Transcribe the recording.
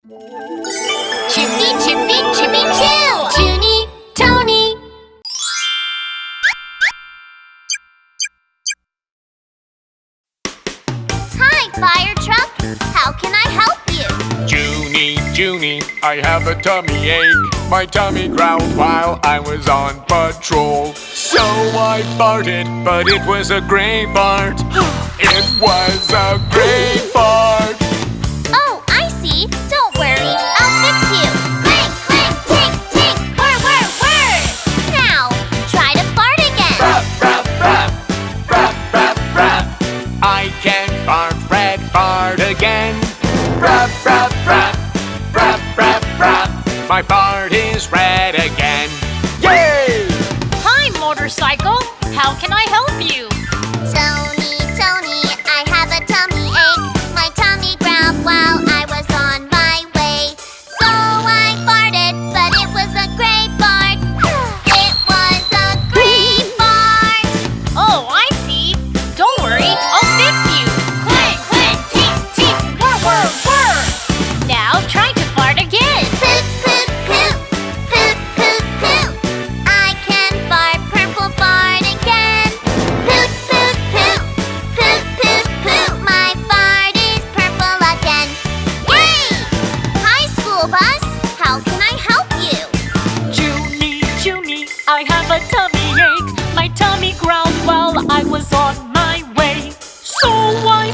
Chippy, chippy, chippy, chill! JunyTony! Hi, fire truck! How can I help you? Juny, I have a tummy ache. My tummy growled while I was on patrol. So I farted, but it was a gray fart. It was a gray fart. Oh, I see. Don't worry, I'll fix you. Clang, clang, tink, tink, whirr, whirr, whirr. Now, try to fart again. Brap, brap, brap, brap, brap, brap. I can fart, red fart again. Brap, brap, brap, brap, brap, brap. My fart is red again. Yay! Hi, motorcycle. How can I help you? Tony, I have a tummy ache. My tummy growled while I was on my way. So I farted, but it was a gray fart. It was a gray fart. Oh, I see. Don't worry, I'll fix you. Clang, clang, tink, tink, whirr, whirr, whirr. Now try to fart again. Poop, poop, poop. Poop, poop, poop. I can fart, purple fart again. Poop, poop, poop. Poop, poop, poop. My fart is purple again. Yay! Hi, school bus. How can I help you? Juny, I have a tummy ache. My tummy growled while I was on my way. So I